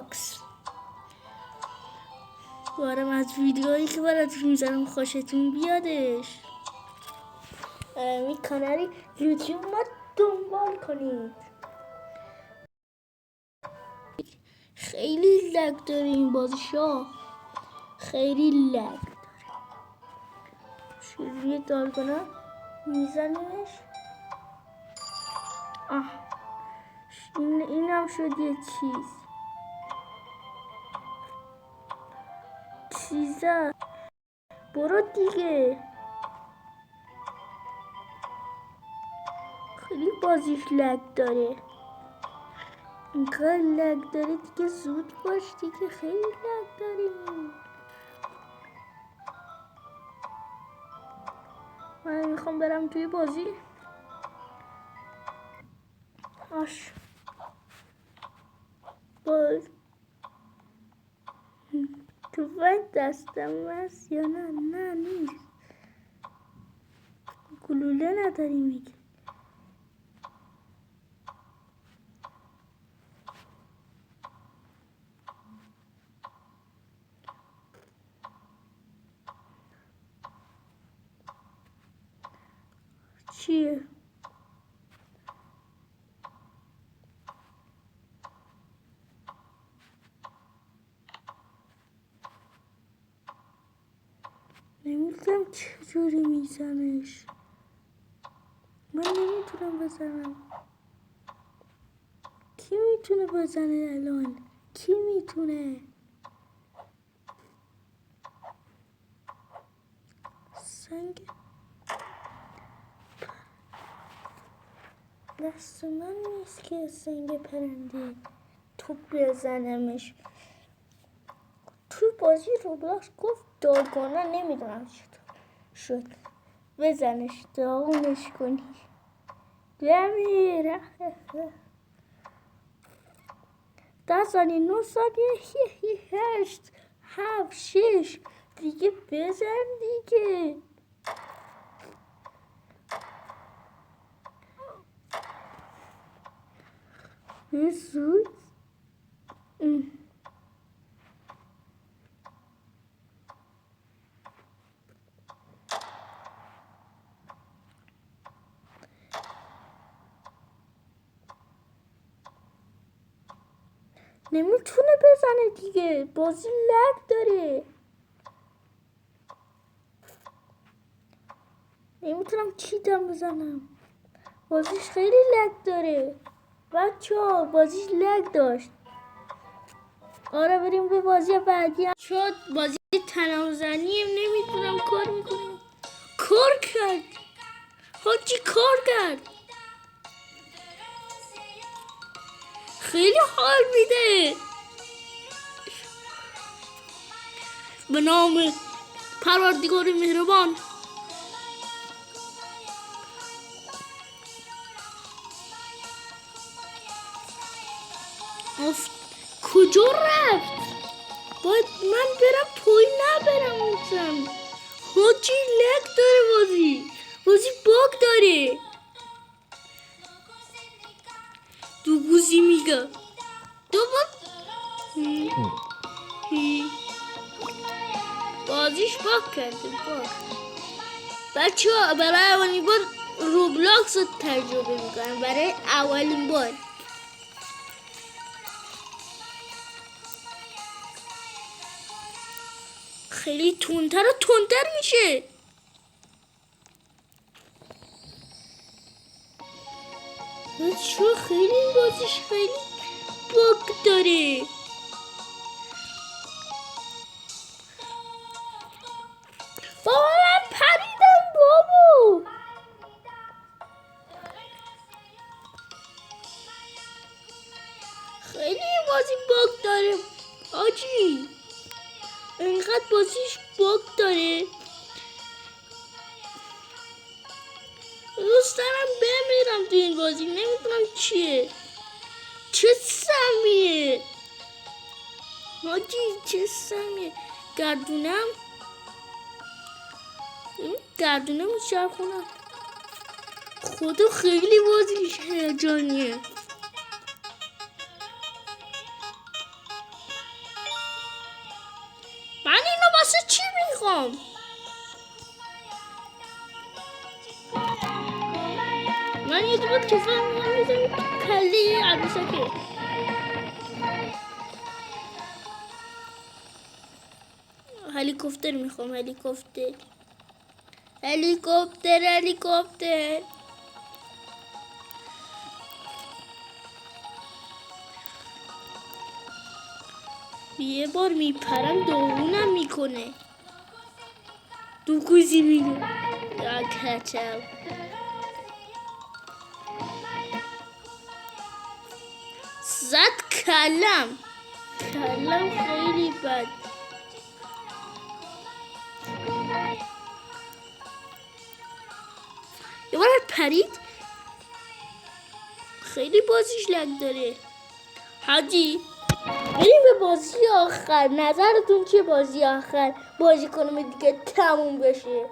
روبلاکس. بارم از ویدیوهایی که براتون میذارم خوشتون بیادش. این کانال یوتیوب ما دنبال کنید. خیلی لگ داره این بازیشا، خیلی لگ داره. شروع دالگونا میزنیمش. اینم شد یه چیزا. برو دیگه. خیلی بازیش لگ داره. اینقدر لگ داره دیگه زود باش دیگه، خیلی لگ داریم. من میخوام برم توی بازی. باز تو باید دستم هست یا نه؟ نه نیست. گلوله نداری میگه. چیه؟ نمیدونم چجوری میزنش. من نمیتونم بزنم. کی میتونه بزنه الان؟ کی میتونه؟ سنگ دست من نیست که سنگ پرنده توپ بزنمش. توی بازی روبلاکس گفت دالگونا، نمیدونم چطور شد بزنش، داغونش کنی. بمیره. 10 ثانیه، 9 ثانیه، 8 7 6 دیگه بزن دیگه. زود. نمیتونه بزنه دیگه، بازی لگ داره. نمیتونم چیتم بزنم، بازیش خیلی لگ داره. بچه ها بازیش لگ داشت. آره بریم به بازی بعدی. شد بازی تنابزنیم، نمیتونم کار میکنم. کار کرد حاجی، کار کرد. خیلی حال میده. به نام پروردگار مهربان. کجا رفت؟ باید من برم پایین، نبرم اونجا. حاجی لگ داره بازی باگ داره. دو گوزی میگه بازیش باگ کرده. بچه ها برای اولین بار روبلاکس رو تجربه میکنم، برای اولین بار. خیلی تندتر و تندتر میشه. بچه خیلی این بازیش خیلی باگ داره. بابا من پریدم بابا. خیلی این بازی باگ داره آجی، اینقدر بازیش باگ داره. دوست دارم بمیرم تو این بازی، نمیدونم چیه. چه سمیه حاجی، چه سمیه. گردونم میچرخونم. خدا خیلی بازیش هیجانیه. میخوام. من یه دونه تفنگ میزنم کله عروسکه. هلیکوپتر میخوام. هلیکوپتر. یه بار میپرم داغونم میکنه. دو کوزی میگه یا کچل. زد کلم خیلی بد. یه بار پرید. خیلی بازیش لگ داره. حاجی بریم به بازی آخر. نظرتون چیه بازی آخر؟ بازی کنم دیگه تموم بشه.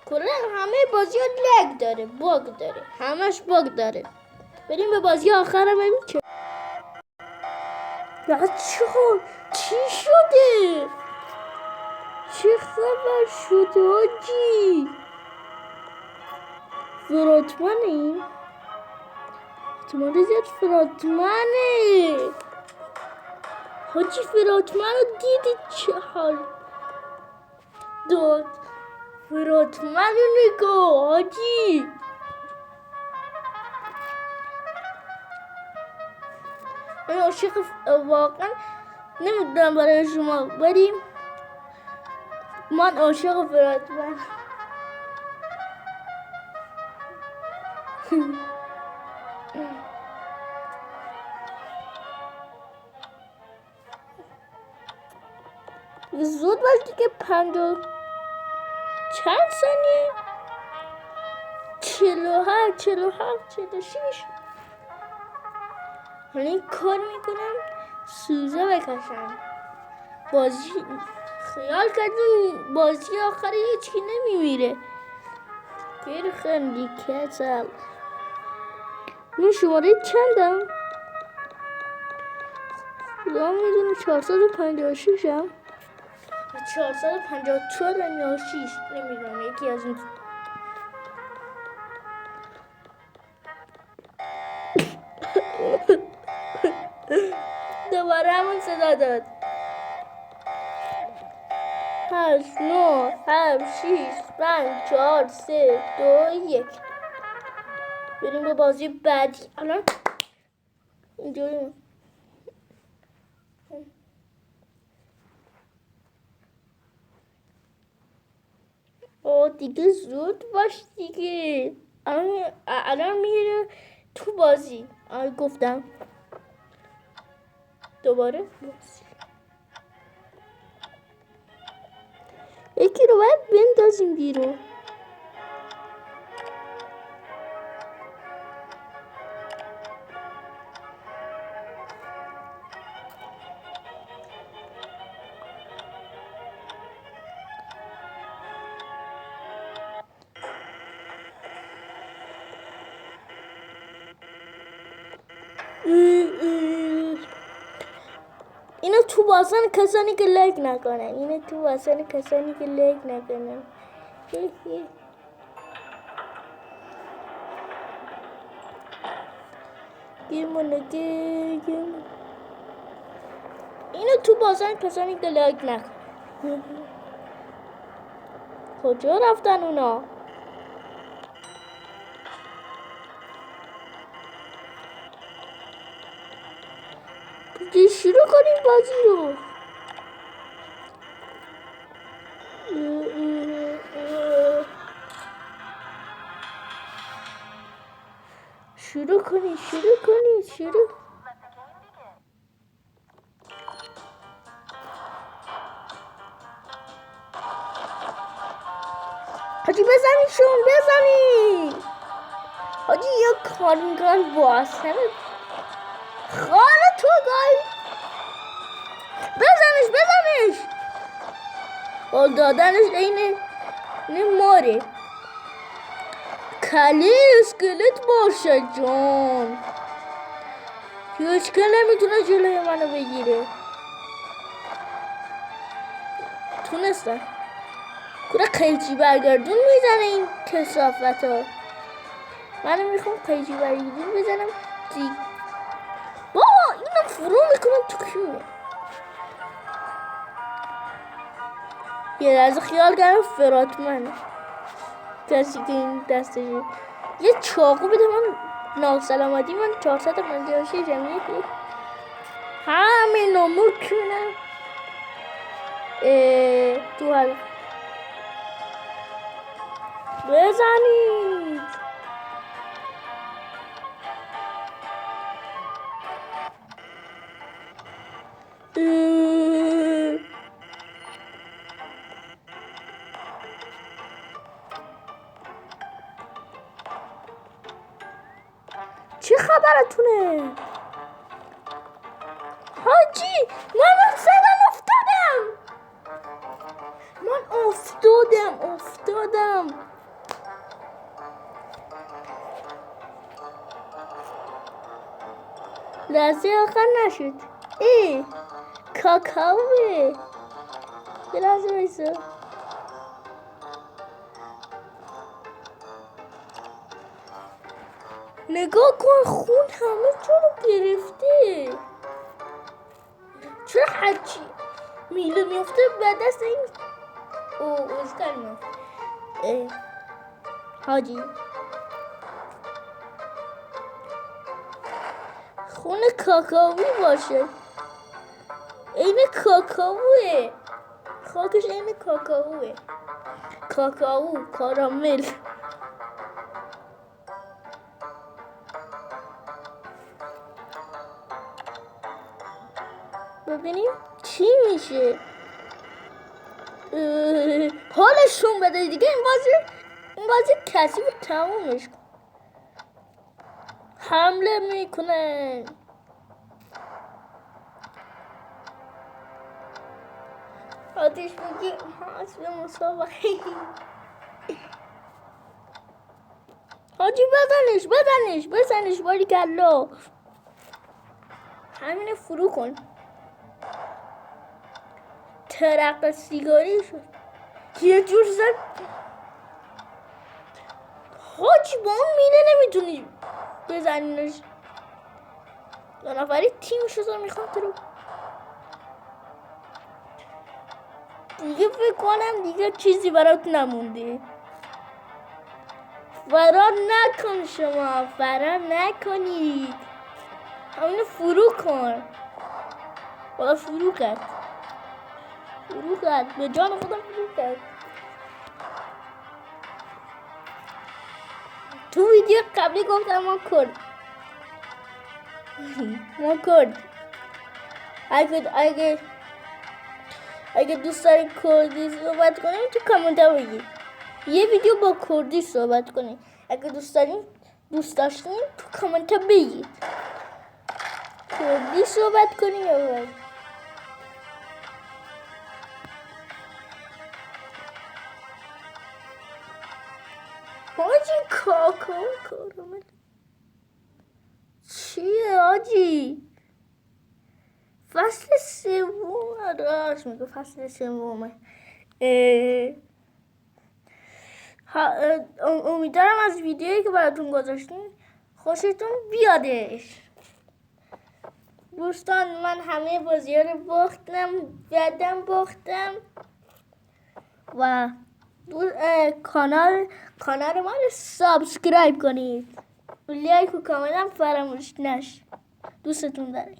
کلا همه بازی ها لگ داره، باگ داره، همش باگ داره. بریم به بازی آخرم ببین چه. چی شده؟ چه خبر شده آجی؟ فراتمنی؟ احتمال زیاد فراتمنه. حاجی فراتمن رو دیدی چه حال داد؟ فراتمن رو نگاه حاجی. من عاشق واقعا نمیدونم برای شما بریم. من عاشق فراتمن. زود باش دیگه. 50 چند ثانیه؟ 47 46. من کار میکنم سوزه بکشم. بازی خیال کردیم بازی آخری هیچکی نمیمیره. گیر خندی کتل. من شماره چندم؟ خدا میدونه. 456 هم 454 یا 6 نمیدونم. یکی از این. دوباره همون صدا داد. 8 9 7 6 5 4 3 2 1. بریم به بازی بعدی. الان اینجوری دیگه زود باش دیگه. الان میره تو بازی. گفتم دوباره بازی. یکی رو باید بندازیم بیرون. اینو تو بازن کسانی که لایک نکنن. اینو تو بازن کسانی که لایک نکنن. اینو تو بازن کسانی که لایک نکنن. کجا رفتن اونا؟ شروع کنیم بازی رو. شروع کنید. حاجی بزنید. حاجی یا کارنگار واسه خال تو گای. بزنش. حال دادنش اینه ماره. کله اسکلت باشه جان. هیچ که نمیتونه جلوی منو بگیره. تونستن کنه قیچی برگردون میزنه این کسافت ها. من میخوام قیچی برگردون بزنم بابا اینو فرو میکنم تو کیو. یه لحظه خیال کردم فراتمنه کسی که این دستشه. یه چاقو بده من ناسلامتی من 456 جمعیتی همینو میکنم تو حال بزنید. چه خبرتونه حاجی؟ من افتادم. لحظه آخر نشد. کاکاوه. یه لحظه بایستا. نگاه کن خون همه جا رو گرفته. چرا هرچی میله میفته به دست این اوزگار میفته. حاجی خون کاکاوی باشه. این کاکاوه خاکش این کاکاوه. کاکاو کارامل. ببینیم چی میشه. حالشون بده دیگه. این بازی کسی بود تمومش کن. حمله میکنه. آتیش میگی حسب مسابقه. حاجی بزنش باری کلا. همینه فرو کن. ترق سیگاری شد. یه جور زد. حاجی با اون مینه نمیتونی بزنیش. دو نفری تیم شده میخوام تو رو دیگه فکر کنم دیگه چیزی برات نمونده. فرار نکن شما. فرار نکنید. همینو فرو کن. بالا فرو کرد. به جان خودم فرو کرد. تو ویدیو قبلی گفتم ما کرد. اگه دوست داری کردی صحبت کنیم تو کامنت ها بگید. یه ویدیو با کردی صحبت کنیم. اگه دوست داشتین تو کامنت ها بگید. کردی صحبت کنیم یا باید حاجی کارامل چیه حاجی؟ فصل سوم راست میگه. فصل سومه. امیدوارم از ویدیویی که براتون گذاشتیم خوشتون بیادش. دوستان من همه بازی رو باختم و کانال ما رو سابسکرایب کنید. لایک و کامنت هم فراموش نشه. دوستتون دارم.